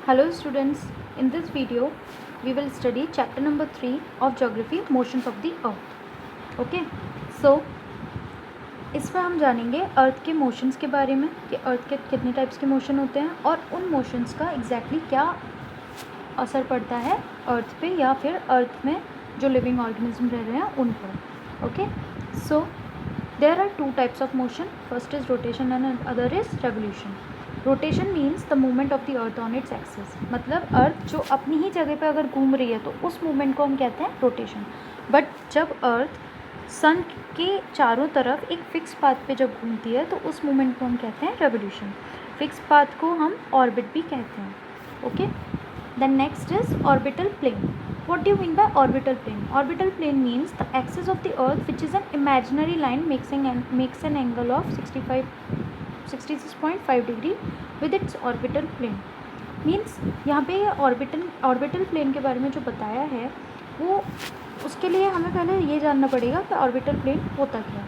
Hello students, in this video we will study chapter number 3 of geography, motions of the earth. Okay, so इसमें हम जानेंगे अर्थ के motions के बारे में कि अर्थ के कितने टाइप्स के मोशन होते हैं और उन मोशंस का एग्जैक्टली क्या असर पड़ता है अर्थ पे या फिर अर्थ में जो लिविंग ऑर्गेनिज्म रह रहे हैं उन पर. Okay, so there are two types of motion. First is rotation and other is revolution. Rotation means the movement of the earth on its axis. मतलब अर्थ जो अपनी ही जगह पे अगर घूम रही है तो उस मूवमेंट को हम कहते हैं रोटेशन. बट जब अर्थ सन के चारों तरफ एक फिक्स पाथ पे जब घूमती है तो उस मूवमेंट को हम कहते हैं रेवोल्यूशन. फिक्स पाथ को हम ऑर्बिट भी कहते हैं. Okay, then next is orbital plane. What do you mean by orbital plane? Orbital plane means the axis of the earth which is an imaginary line makes an angle of 66.5 degree with its orbital plane. Means यहाँ पे orbital plane के बारे में जो बताया है वो उसके लिए हमें पहले ये जानना पड़ेगा कि ऑर्बिटल प्लेन होता क्या है.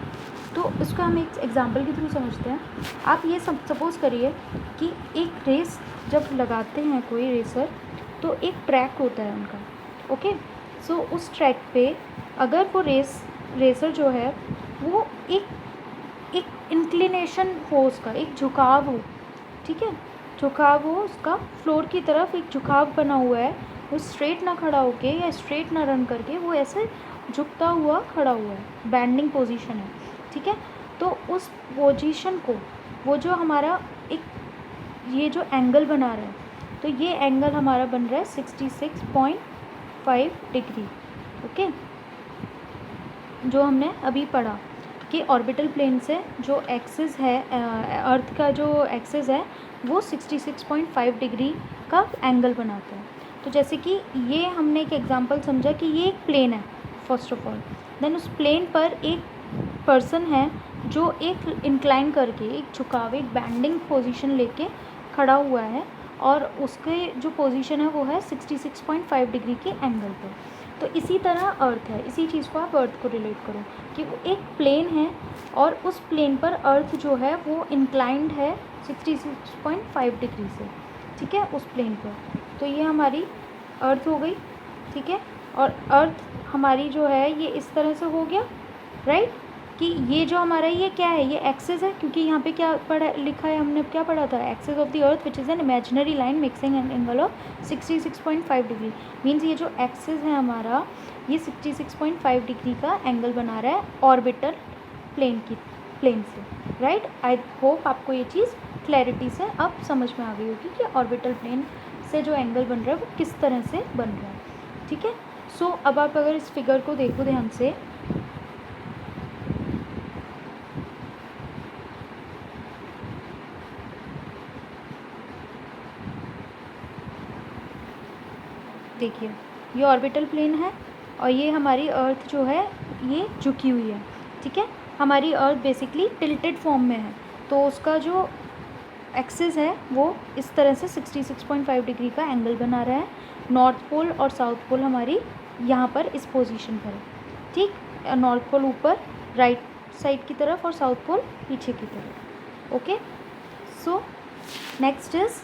तो इसको हम एक एग्जांपल के थ्रू समझते हैं. आप ये सपोज़ करिए कि एक रेस जब लगाते हैं कोई रेसर तो एक ट्रैक होता है उनका. ओके, सो उस ट्रैक पे अगर वो रेसर जो है वो एक इंक्लिनेशन हो, उसका एक झुकाव हो, ठीक है, झुकाव हो उसका फ्लोर की तरफ, एक झुकाव बना हुआ है. वो स्ट्रेट ना खड़ा होके या स्ट्रेट ना रन करके वो ऐसे झुकता हुआ खड़ा हुआ है, बैंडिंग पोजीशन है. ठीक है, तो उस पोजीशन को वो जो हमारा एक ये जो एंगल बना रहा है तो ये एंगल हमारा बन रहा है 66.5 डिग्री. ओके, जो हमने अभी पढ़ा कि ऑर्बिटल प्लेन से जो एक्सिस है अर्थ का जो एक्सिस है वो 66.5 डिग्री का एंगल बनाता है. तो जैसे कि ये हमने एक एग्जांपल समझा कि ये एक प्लेन है फर्स्ट ऑफ ऑल. देन उस प्लेन पर एक पर्सन है जो एक इंक्लाइन करके एक झुकाव, एक बैंडिंग पोजीशन लेके खड़ा हुआ है और उसके जो पोजीशन है वो है 66.5 डिग्री के एंगल पर. तो इसी तरह अर्थ है, इसी चीज़ को आप अर्थ को रिलेट करो कि वो एक प्लेन है और उस प्लेन पर अर्थ जो है वो इंक्लाइंड है 66.5 डिग्री से. ठीक है, उस प्लेन पर. तो ये हमारी अर्थ हो गई. ठीक है, और अर्थ हमारी जो है ये इस तरह से हो गया, राइट, कि ये जो हमारा ये क्या है, ये एक्सिस है, क्योंकि यहाँ पे क्या पढ़ा लिखा है, हमने क्या पढ़ा था, axis of the earth which is an imaginary line mixing an angle of 66.5 degree. Means ये जो एक्सिस है हमारा ये 66.5 डिग्री का एंगल बना रहा है ऑर्बिटल प्लेन से. राइट, आई होप आपको ये चीज़ क्लैरिटी से अब समझ में आ गई होगी कि ऑर्बिटल प्लेन से जो एंगल बन रहा है वो किस तरह से बन रहा है. ठीक है, सो अब आप अगर इस फिगर को देखो ध्यान से, देखिए ये ऑर्बिटल प्लेन है और ये हमारी अर्थ जो है ये झुकी हुई है. ठीक है, हमारी अर्थ बेसिकली टिल्टेड फॉर्म में है तो उसका जो एक्सिस है वो इस तरह से 66.5 डिग्री का एंगल बना रहा है. नॉर्थ पोल और साउथ पोल हमारी यहाँ पर इस पोजीशन पर है. ठीक, नॉर्थ पोल ऊपर राइट साइड की तरफ और साउथ पोल पीछे की तरफ. Okay, so next is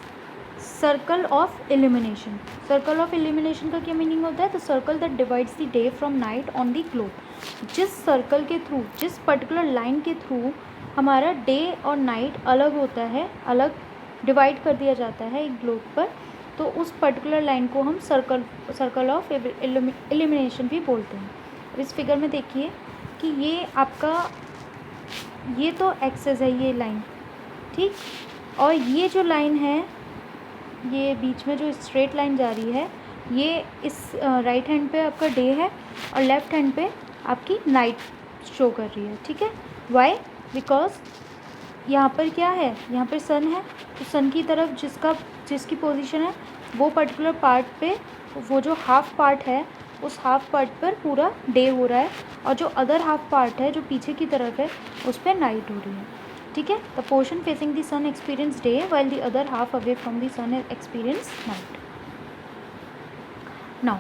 circle of illumination. Circle of illumination का क्या मीनिंग होता है? The circle that divides the day from night on the globe. जिस सर्कल के थ्रू, जिस पर्टिकुलर लाइन के थ्रू हमारा डे और नाइट अलग होता है, अलग डिवाइड कर दिया जाता है एक ग्लोब पर, तो उस पर्टिकुलर लाइन को हम सर्कल ऑफ इल्यूमिनेशन भी बोलते हैं. इस फिगर में देखिए कि ये आपका ये तो एक्सिस है, ये लाइन, ठीक, और ये जो लाइन है ये बीच में जो स्ट्रेट लाइन जा रही है ये इस राइट हैंड पे आपका डे है और लेफ़्ट हैंड पे आपकी नाइट शो कर रही है. ठीक है, वाई? बिकॉज यहाँ पर क्या है, यहाँ पर सन है तो सन की तरफ जिसकी पोजीशन है वो पर्टिकुलर पार्ट पे वो जो हाफ पार्ट है उस हाफ पार्ट पर पूरा डे हो रहा है और जो अदर हाफ पार्ट है जो पीछे की तरफ है उस पर नाइट हो रही है. ठीक है, the portion facing the sun experience day while the other half away from the sun experience night. Now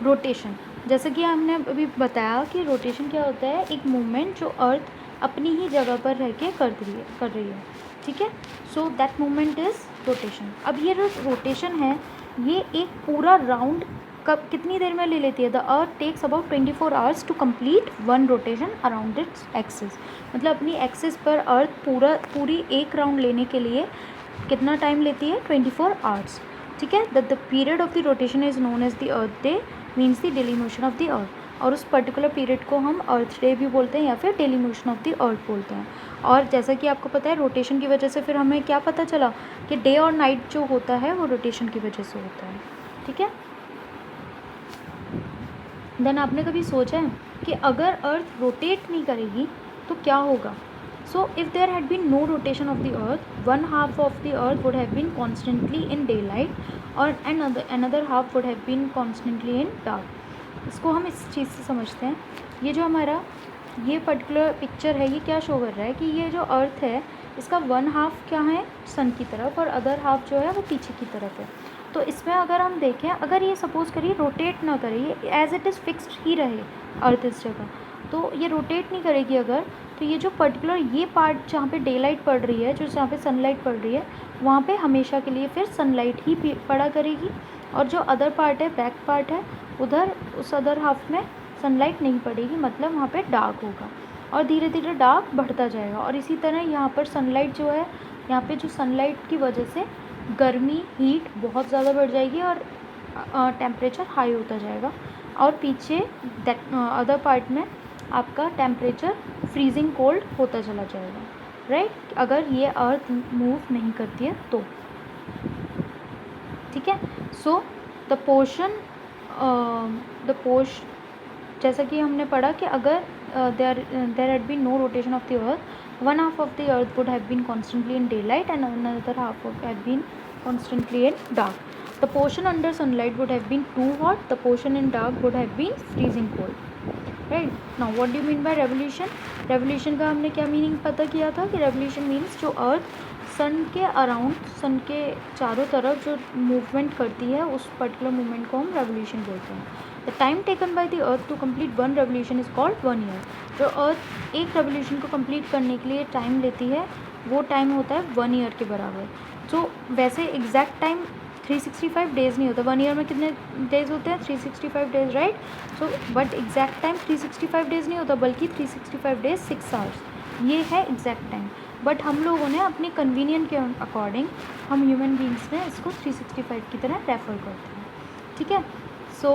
rotation, जैसे कि हमने अभी बताया कि रोटेशन क्या होता है, एक मूवमेंट जो अर्थ अपनी ही जगह पर रह के कर रही है. ठीक है, so that movement is rotation. अब ये जो रोटेशन है ये एक पूरा राउंड कब कितनी देर में ले लेती है? The earth takes about 24 hours to complete one rotation around its axis. मतलब अपनी एक्सिस पर अर्थ पूरी एक राउंड लेने के लिए कितना टाइम लेती है? 24 आवर्स। ठीक है। The period of the rotation is known as the earth day, means the daily motion of the earth. और उस पर्टिकुलर पीरियड को हम अर्थ डे भी बोलते हैं या फिर डेली मोशन ऑफ द अर्थ बोलते हैं। और जैसा कि आपको पता है रोटेशन की वजह से फिर हमें क्या पता चला कि डे और नाइट जो होता है वो रोटेशन की वजह से होता है। ठीक है। देन आपने कभी सोचा है कि अगर अर्थ रोटेट नहीं करेगी तो क्या होगा? So if there had been no rotation of the earth, one half of the earth would have been constantly in daylight और another half would have been constantly in dark. इसको हम इस चीज़ से समझते हैं। ये जो हमारा ये पर्टिकुलर पिक्चर है ये क्या शो कर रहा है कि ये जो अर्थ है इसका वन हाफ क्या है? सन की तरफ और अदर हाफ जो है वो पीछे की तरफ है। तो इसमें अगर हम देखें, अगर ये सपोज़ करिए रोटेट ना करे, ये एज इट इज़ फिक्स्ड ही रहे अर्थ इस जगह, तो ये रोटेट नहीं करेगी अगर, तो ये जो पर्टिकुलर ये पार्ट जहाँ पे डे लाइट पड़ रही है, जो जहाँ पे सनलाइट पड़ रही है, वहाँ पे हमेशा के लिए फिर सनलाइट ही पड़ा करेगी। और जो अदर पार्ट है, बैक पार्ट है, उधर उस अदर हाफ में सनलाइट नहीं पड़ेगी, मतलब वहाँ पे डार्क होगा और धीरे धीरे डार्क बढ़ता जाएगा। और इसी तरह यहाँ पर सनलाइट जो है, यहाँ पे जो सनलाइट की वजह से गर्मी हीट बहुत ज़्यादा बढ़ जाएगी और टेम्परेचर हाई होता जाएगा। और पीछे अदर पार्ट में आपका टेम्परेचर फ्रीजिंग कोल्ड होता चला जाएगा, राइट, अगर ये अर्थ मूव नहीं करती है तो। ठीक है। सो द पोर्शन जैसा कि हमने पढ़ा कि अगर there had been no rotation of the earth, one half of the earth would have been constantly in daylight and another half would have been constantly in dark. The portion under sunlight would have been too hot, the portion in dark would have been freezing cold. Right? Now what do you mean by revolution? Revolution का हमने क्या meaning पता किया था कि revolution means जो अर्थ सन के around, सन के चारों तरफ जो मूवमेंट करती है उस पर्टिकुलर मूवमेंट को हम रेवोल्यूशन बोलते हैं। The time taken by the earth to complete one revolution is called 1 year. जो अर्थ एक रेवोल्यूशन को कंप्लीट करने के लिए टाइम लेती है वो टाइम होता है 1 ईयर के बराबर। जो वैसे एग्जैक्ट टाइम 365 डेज़ नहीं होता, 1 ईयर में कितने डेज़ होते हैं? 365 days, right. So but exact time 365 days नहीं होता बल्कि 365 डेज़ 6 आवर्स, ये है एग्जैक्ट टाइम। बट हम लोगों ने अपने कन्वीनियंट के अकॉर्डिंग, हम ह्यूमन बींग्स ने इसको 365 की तरह रेफ़र करते हैं। ठीक है। सो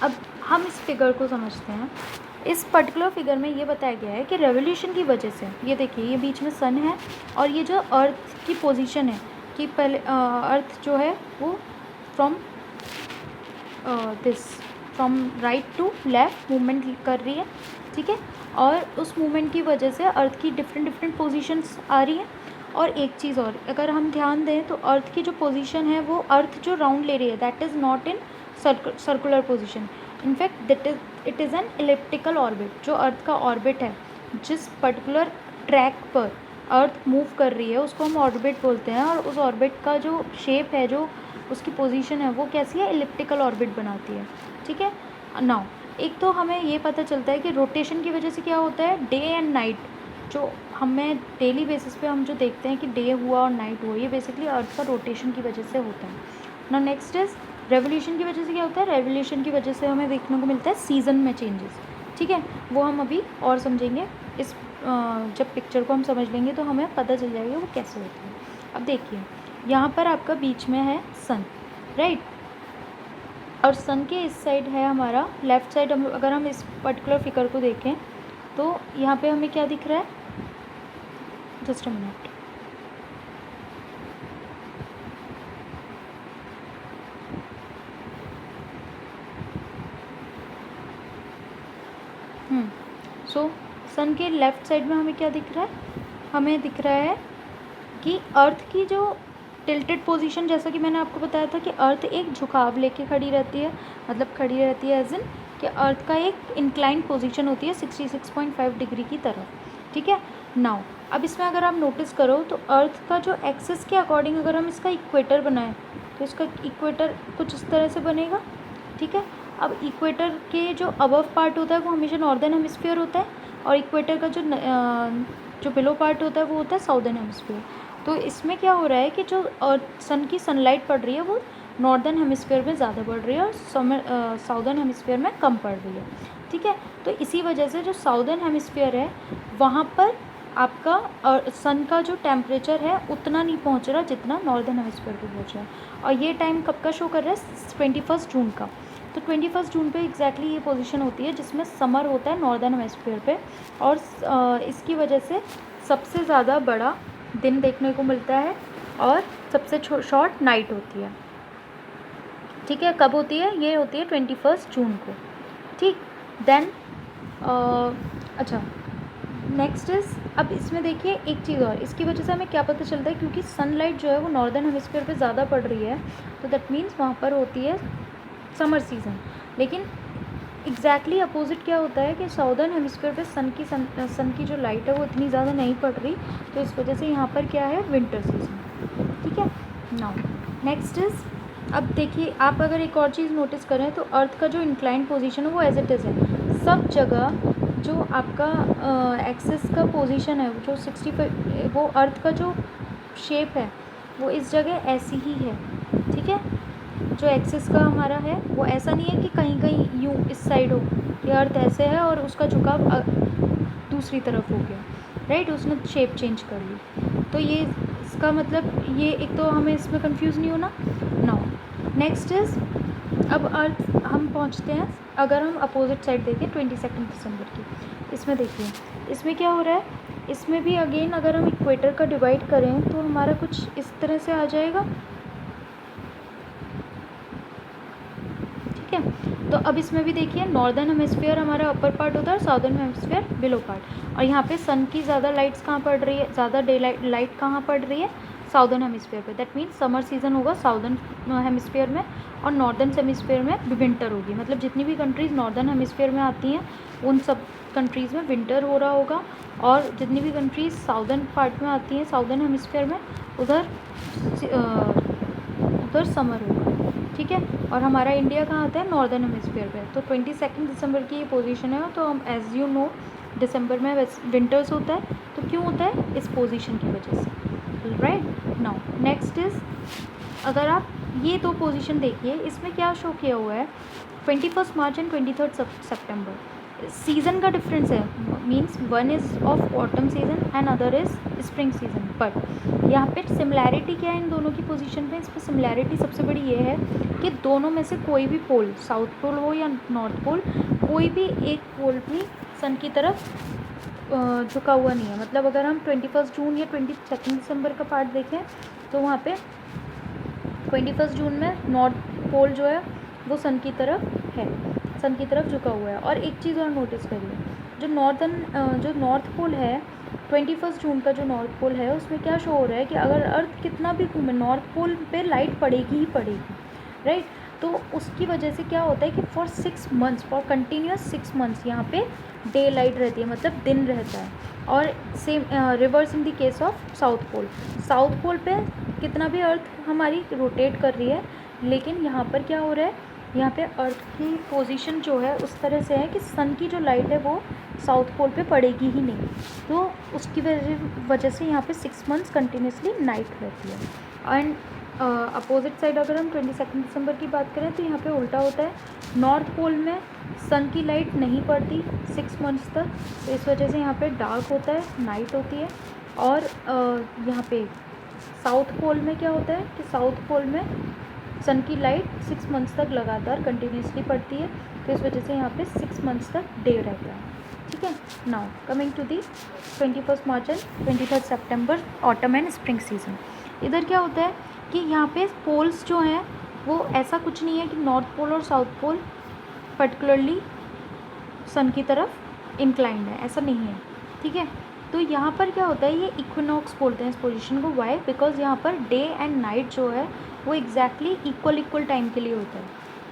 अब हम इस फिगर को समझते हैं। इस पर्टिकुलर फिगर में ये बताया गया है कि रेवोल्यूशन की वजह से, ये देखिए ये बीच में सन है और ये जो अर्थ की पोजीशन है कि पहले अर्थ जो है वो from right to left movement कर रही है। ठीक है। और उस मूवमेंट की वजह से अर्थ की डिफरेंट पोजीशंस आ रही हैं। और एक चीज़ और, अगर हम ध्यान दें तो अर्थ की जो पोजीशन है वो अर्थ जो राउंड ले रही है that is not in circular position, in fact it is an elliptical orbit. जो अर्थ का ऑर्बिट है, जिस पर्टिकुलर ट्रैक पर अर्थ मूव कर रही है उसको हम ऑर्बिट बोलते हैं। और उस ऑर्बिट का जो शेप है, जो उसकी पोजीशन है वो कैसी है? इलिप्टिकल ऑर्बिट बनाती है। ठीक है। नाउ एक तो हमें ये पता चलता है कि रोटेशन की वजह से क्या होता है, डे एंड नाइट, जो हमें डेली बेसिस पे हम जो देखते हैं कि डे हुआ और नाइट हुआ, ये बेसिकली अर्थ का रोटेशन की वजह से होता है ना। नेक्स्ट इज़ रेवोल्यूशन की वजह से क्या होता है? रेवोल्यूशन की वजह से हमें देखने को मिलता है सीज़न में चेंजेस। ठीक है। वो हम अभी और समझेंगे, इस जब पिक्चर को हम समझ लेंगे तो हमें पता चल जाएगा वो कैसे होता है। अब देखिए यहाँ पर आपका बीच में है सन, राइट, और सन के इस साइड है हमारा लेफ़्ट साइड। अगर हम इस पर्टिकुलर फिगर को देखें तो यहाँ पे हमें क्या दिख रहा है? Just a minute. सो सन के लेफ़्ट साइड में हमें क्या दिख रहा है? हमें दिख रहा है कि अर्थ की जो टिल्टेड पोजीशन, जैसा कि मैंने आपको बताया था कि अर्थ एक झुकाव लेके खड़ी रहती है, मतलब खड़ी रहती है एज इन कि अर्थ का एक इंक्लाइंड पोजीशन होती है 66.5 डिग्री की तरफ। ठीक है। नाउ अब इसमें अगर आप नोटिस करो तो अर्थ का जो एक्सिस के अकॉर्डिंग अगर हम इसका इक्वेटर बनाएं तो इसका इक्वेटर कुछ इस तरह से बनेगा। ठीक है। अब इक्वेटर के जो अबव पार्ट होता है वो हमेशा नॉर्दर्न हेमिस्फीयर होता है और इक्वेटर का जो बिलो पार्ट होता है वो होता है साउदर्न हेमिस्फीयर। तो इसमें क्या हो रहा है कि जो सन की सनलाइट पड़ रही है वो नॉर्दर्न हेमिस्फीयर में ज़्यादा पड़ रही है और साउदर्न हेमिस्फीयर में कम पड़ रही है, ठीक है। तो इसी वजह से जो साउदर्न हेमिस्फीयर है वहाँ पर आपका सन का जो टेम्परेचर है उतना नहीं पहुँच रहा जितना नॉर्दर्न हेमिस्फीयर पे पहुँच रहा है। और ये टाइम कब का शो कर रहा है? 21 जून का। तो 21 जून पे एग्जैक्टली ये पोजीशन होती है जिसमें समर होता है नॉर्दर्न हेमिस्फीयर पे, और इसकी वजह से सबसे ज़्यादा बड़ा दिन देखने को मिलता है और सबसे शॉर्ट नाइट होती है, ठीक है। कब होती है? ये होती है 21 जून को, ठीक। देन अच्छा, नेक्स्ट इज़, अब इसमें देखिए एक चीज़ और, इसकी वजह से हमें क्या पता चलता है, क्योंकि सनलाइट जो है वो नॉर्दर्न हेमिस्फीयर पे ज़्यादा पड़ रही है, तो दैट मीन्स वहाँ पर होती है समर सीज़न। लेकिन एग्जैक्टली अपोजिट क्या होता है कि साउदर्न हेमिस्फीयर पे सन की जो लाइट है वो इतनी ज़्यादा नहीं पड़ रही, तो इस वजह से यहाँ पर क्या है? विंटर सीजन, ठीक है। नाउ नेक्स्ट इज़, अब देखिए आप अगर एक और चीज़ नोटिस करें तो अर्थ का जो इंक्लाइंड पोजीशन है वो एज इट इज़ है सब जगह। जो आपका एक्सिस का पोजीशन है जो 65, वो अर्थ का जो शेप है वो इस जगह ऐसी ही है, ठीक है। जो एक्सिस का हमारा है वो ऐसा नहीं है कि कहीं कहीं यूँ इस साइड हो कि अर्थ ऐसे है और उसका झुकाव दूसरी तरफ हो गया, राइट, उसने शेप चेंज कर ली। तो ये इसका मतलब ये एक तो हमें इसमें कंफ्यूज नहीं होना। नाउ नेक्स्ट इज़, अब अर्थ हम पहुंचते हैं, अगर हम अपोजिट साइड देखें 22 दिसंबर की, इसमें देखिए इसमें क्या हो रहा है। इसमें भी अगेन अगर हम इक्वेटर का डिवाइड करें तो हमारा कुछ इस तरह से आ जाएगा, ठीक है। तो अब इसमें भी देखिए नॉर्दर्न हेमिस्फीयर हमारा अपर पार्ट होता है और साउदर्न हेमिस्फीयर बिलो पार्ट, और यहाँ पे सन की ज़्यादा लाइट्स कहाँ पड़ रही है, ज़्यादा डे लाइट कहाँ पड़ रही है? साउदर्न हेमिस्फीयर पे। दैट मीन्स समर सीज़न होगा साउदर्न हेमिस्फीयर में और नॉर्दर्न हेमिस्फीयर में विंटर होगी। मतलब जितनी भी कंट्रीज़ नॉर्दर्न हेमिस्फीयर में आती हैं उन सब कंट्रीज़ में विंटर हो रहा होगा, और जितनी भी कंट्रीज़ साउदर्न पार्ट में आती हैं साउदर्न हेमिस्फीयर में उधर उधर समर होगा, ठीक है। और हमारा इंडिया कहाँ आता है? नॉर्दर्न हेमिस्फीयर पे। तो 22 दिसंबर की ये पोजीशन है, तो हम एज यू नो दिसंबर में विंटर्स होता है, तो क्यों होता है? इस पोजीशन की वजह से, राइट। नाउ नेक्स्ट इज़, अगर आप ये दो पोजीशन देखिए, इसमें क्या शो किया हुआ है? 21 मार्च एंड 23 सितंबर। सीज़न का डिफरेंस है, means one is of autumn season and other is spring season. But यहाँ पे सिमिलैरिटी क्या है इन दोनों की पोजीशन पे? इस पर सिमिलैरिटी सबसे बड़ी ये है कि दोनों में से कोई भी पोल, साउथ पोल हो या नॉर्थ पोल, कोई भी एक पोल भी सन की तरफ झुका हुआ नहीं है। मतलब अगर हम 21 जून या 22 दिसंबर का पार्ट देखें तो वहाँ पे 21 जून में नॉर्थ पोल जो है वो सन की तरफ है, सन की तरफ झुका हुआ है। और एक चीज़ और नोटिस करिए, जो नॉर्थ पोल है 21 जून का जो नॉर्थ पोल है उसमें क्या शो हो रहा है कि अगर अर्थ कितना भी घूमे नॉर्थ पोल पे लाइट पड़ेगी ही पड़ेगी, राइट। तो उसकी वजह से क्या होता है कि for 6 months, for continuous 6 months यहाँ पे डे लाइट रहती है, मतलब दिन रहता है। और same reverse in the case of south pole पे कितना भी अर्थ हमारी रोटेट कर रही है, लेकिन यहाँ पर क्या हो रहा है, यहाँ पे अर्थ की पोजीशन जो है उस तरह से है कि सन की जो लाइट है वो साउथ पोल पे पड़ेगी ही नहीं, तो उसकी वजह से यहाँ पे 6 मंथ्स कंटिन्यूसली नाइट रहती है। एंड अपोजिट साइड अगर हम 22 दिसंबर की बात करें तो यहाँ पे उल्टा होता है, नॉर्थ पोल में सन की लाइट नहीं पड़ती 6 मंथ्स तक, तो इस वजह से यहाँ पे डार्क होता है, नाइट होती है। और यहाँ पे साउथ पोल में क्या होता है कि साउथ पोल में सन की लाइट 6 मंथ्स तक लगातार कंटिन्यूसली पड़ती है, तो इस वजह से यहाँ पे 6 मंथ्स तक डे रहता है, ठीक है। Now coming to the 21 March and 23 September autumn and spring season. इधर क्या होता है कि यहाँ पे पोल्स जो हैं वो ऐसा कुछ नहीं है कि नॉर्थ पोल और साउथ पोल पर्टिकुलरली सन की तरफ इंक्लाइंड है, ऐसा नहीं है, ठीक है। तो यहाँ पर क्या होता है, ये इक्विनॉक्स बोलते हैं इस पोजीशन को। वाई? बिकॉज यहाँ पर डे एंड नाइट जो है वो एग्जैक्टली इक्वल टाइम के लिए होता है,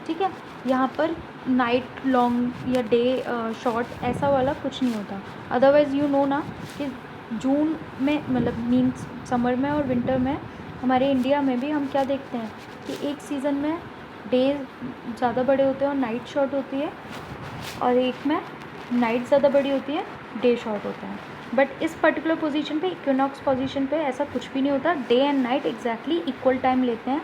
ठीक है। यहाँ पर नाइट लॉन्ग या डे शॉर्ट ऐसा वाला कुछ नहीं होता। अदरवाइज़ यू नो ना कि जून में, मतलब मीन्स समर में और विंटर में हमारे इंडिया में भी हम क्या देखते हैं कि एक सीज़न में डे ज़्यादा बड़े होते हैं और नाइट शॉर्ट होती है, और एक में नाइट ज़्यादा बड़ी होती है, डे शॉर्ट होता है। बट इस पर्टिकुलर पोजीशन पे, इक्विनॉक्स पोजीशन पे ऐसा कुछ भी नहीं होता, day and night exactly equal time लेते हैं,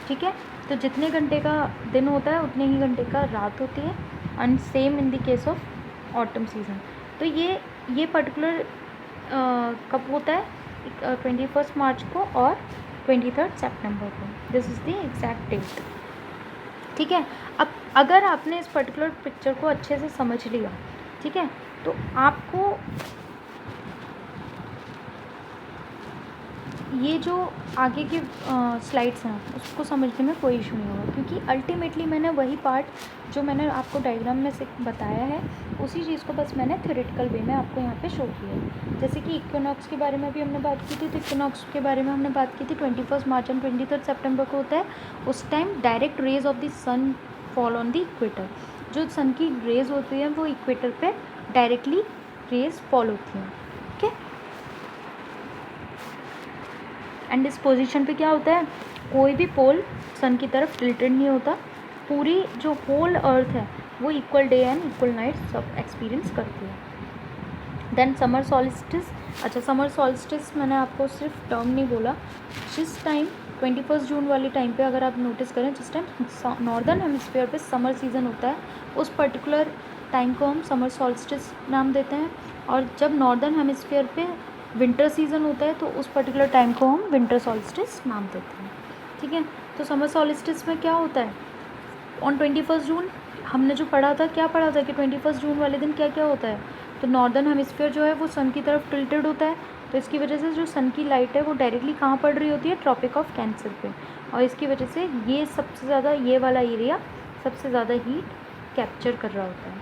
ठीक है। तो जितने घंटे का दिन होता है उतने ही घंटे का रात होती है, and same in the case of autumn season. तो ये पर्टिकुलर कब होता है, 21 मार्च को और 23 सितंबर को। This is the exact date, ठीक है। अब अगर आपने इस पर्टिकुलर पिक्चर को अच्छे से समझ लिया, ठीक है, तो आपको ये जो आगे के स्लाइड्स हैं उसको समझने में कोई इशू नहीं होगा, क्योंकि अल्टीमेटली मैंने वही पार्ट जो मैंने आपको डायग्राम में से बताया है उसी चीज़ को बस मैंने थ्योरेटिकल वे में आपको यहाँ पे शो किया है। जैसे कि इक्विनॉक्स के बारे में भी हमने बात की थी, तो इक्विनॉक्स के बारे में हमने बात की थी 21 मार्च एंड 23 सितंबर को होता है। उस time direct rays of the sun fall on the equator, जो सन की रेज होती है वो इक्वेटर पर डायरेक्टली रेज फॉल होती हैं, ठीक है। एंड इस पोजीशन पे क्या होता है, कोई भी पोल सन की तरफ टिल्टेड नहीं होता, पूरी जो होल अर्थ है वो equal day and equal night सब एक्सपीरियंस करती है। देन समर सॉल्स्टिस, अच्छा समर सॉल्स्टिस मैंने आपको सिर्फ टर्म नहीं बोला, जिस टाइम 21 जून वाली टाइम पे अगर आप नोटिस करें, जिस टाइम नॉर्दर्न हेमिस्फीयर पे समर सीज़न होता है उस पर्टिकुलर टाइम को हम समर सॉल्स्टिस नाम देते हैं, और जब नॉर्दर्न हेमिस्फीयर पे विंटर सीज़न होता है तो उस पर्टिकुलर टाइम को हम विंटर सॉल्स्टिस नाम देते हैं, ठीक है। तो समर सॉल्स्टिस में क्या होता है, ऑन 21 जून हमने जो पढ़ा था, क्या पढ़ा था कि 21 जून वाले दिन क्या क्या होता है, तो नॉर्दर्न हेमिस्फीयर जो है वो सन की तरफ टिल्टेड होता है, तो इसकी वजह से जो सन की लाइट है वो डायरेक्टली कहाँ पड़ रही होती है, ट्रॉपिक ऑफ कैंसर पे, और इसकी वजह से ये सबसे ज़्यादा, ये वाला एरिया सबसे ज़्यादा हीट कैप्चर कर रहा होता है,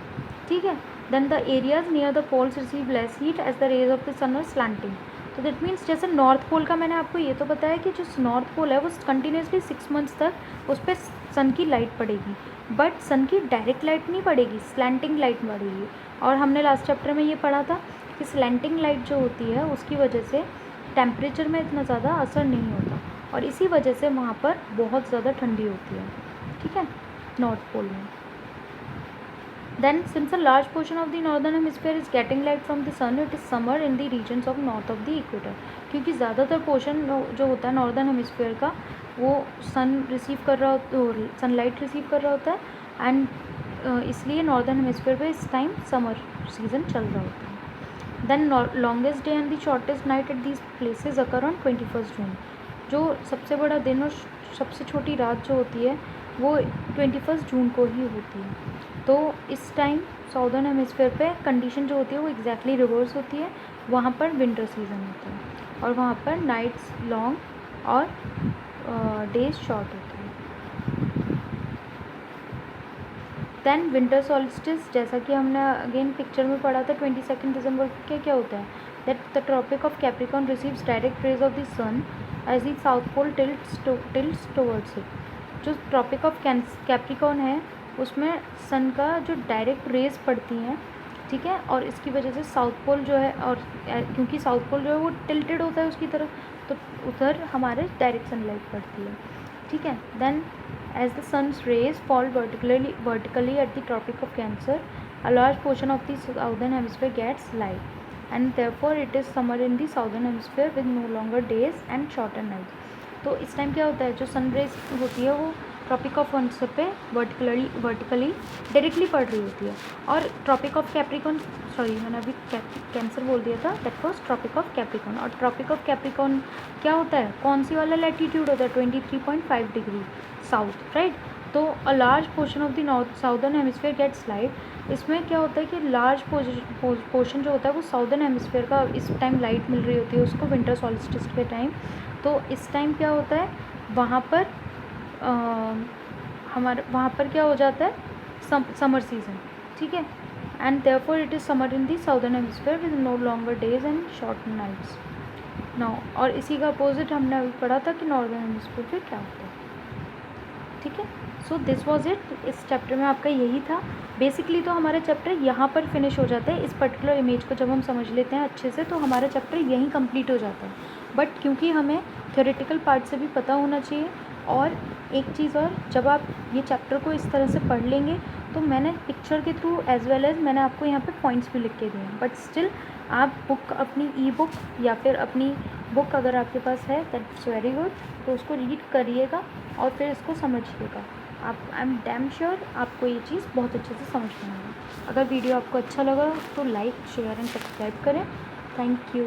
ठीक है। Then the areas near the poles receive less heat as the rays of the sun are slanting. तो दैट मीन्स जैसे नॉर्थ पोल का मैंने आपको ये तो बताया कि जो नॉर्थ पोल है वो कंटिन्यूसली 6 मंथ्स तक उस पर सन की लाइट पड़ेगी, बट सन की डायरेक्ट लाइट नहीं पड़ेगी, स्लैंटिंग लाइट पड़ेगी। और हमने लास्ट चैप्टर में ये पढ़ा था कि स्लैंटिंग लाइट जो होती है उसकी वजह से टेम्परेचर में इतना ज़्यादा असर नहीं होता, और इसी वजह से वहाँ पर बहुत ज़्यादा ठंडी होती है, ठीक है, नॉर्थ पोल में। Then since a large portion of the northern hemisphere is getting light from the sun, it is summer in the regions of north of the equator, क्योंकि ज़्यादातर पोर्शन जो होता है नॉर्दर्न हेमिस्फीयर का वो सन receive कर रहा होता, सनलाइट रिसीव कर रहा होता है, एंड इसलिए नॉर्दर्न हेमिस्फीयर पे इस टाइम समर सीजन चल रहा होता है। Then longest day and the shortest night at these places occur on 21 June. जो सबसे बड़ा दिन और सबसे छोटी रात जो होती है वो 21 जून को ही होती है। तो इस टाइम साउदर्न हेमिस्फीयर पे कंडीशन जो होती है वो एग्जैक्टली रिवर्स होती है, वहाँ पर विंटर सीजन होता है और वहाँ पर नाइट्स लॉन्ग और डेज शॉर्ट होते हैं। देन विंटर सॉल्स्टिस, जैसा कि हमने अगेन पिक्चर में पढ़ा था 22 दिसंबर को क्या होता है, that the tropic of Capricorn receives direct rays of the sun as the south pole tilts towards it. जो ट्रॉपिक ऑफ कैप्रिकॉर्न है उसमें सन का जो डायरेक्ट रेज पड़ती हैं, ठीक है, और इसकी वजह से साउथ पोल जो है, और क्योंकि साउथ पोल जो है वो टिल्टेड होता है उसकी तरफ, तो उधर हमारे डायरेक्ट सनलाइट पड़ती है, ठीक है। Then as the sun's rays fall vertically at the tropic of Cancer, a large portion of the southern hemisphere gets light and therefore it is summer in the southern hemisphere with no longer days and shorter night. तो इस time क्या होता है, जो sun rays होती है वो tropic of cancer पे वर्टिकली डायरेक्टली पड़ रही होती है, और ट्रॉपिक ऑफ कैप्रिकॉर्न, सॉरी मैंने अभी कैंसर बोल दिया था, that was tropic of Capricorn. और ट्रॉपिक ऑफ कैप्रिकॉर्न क्या होता है, कौन सी वाला लैटीट्यूड होता है, 23.5 डिग्री साउथ, राइट। तो a large portion of the southern hemisphere gets light. इसमें क्या होता है कि लार्ज पोर्शन जो होता है वो साउदर्न हेमिस्फीयर का इस टाइम लाइट मिल रही होती है उसको विंटर सॉल्स्टिस के टाइम। तो इस टाइम क्या होता है, वहाँ पर हमारे वहाँ पर क्या हो जाता है, समर सीज़न, ठीक है, and therefore it is summer in the southern hemisphere with no longer days and short nights now. और इसी का अपोजिट हमने अभी पढ़ा था कि नॉर्दर्न हेमिस्फीयर पे क्या होता है, ठीक है। सो दिस वॉज इट, इस चैप्टर में आपका यही था। बेसिकली तो हमारा चैप्टर यहाँ पर फिनिश हो जाता है। इस पर्टिकुलर इमेज को जब हम समझ लेते हैं अच्छे से तो हमारा चैप्टर यहीं कंप्लीट हो जाता है, बट क्योंकि हमें थ्योरेटिकल पार्ट से भी पता होना चाहिए, और एक चीज़ और, जब आप ये चैप्टर को इस तरह से पढ़ लेंगे तो मैंने पिक्चर के थ्रू एज वेल एज़ मैंने आपको यहाँ पे पॉइंट्स भी लिख के दिए हैं, बट स्टिल आप बुक अपनी ई बुक या फिर अपनी बुक अगर आपके पास है दैट्स वेरी गुड, तो उसको रीड करिएगा और फिर इसको समझिएगा। आप आई एम डैम श्योर आपको ये चीज़ बहुत अच्छे से समझ में आएगी। अगर वीडियो आपको अच्छा लगा तो लाइक शेयर एंड सब्सक्राइब करें। Thank you.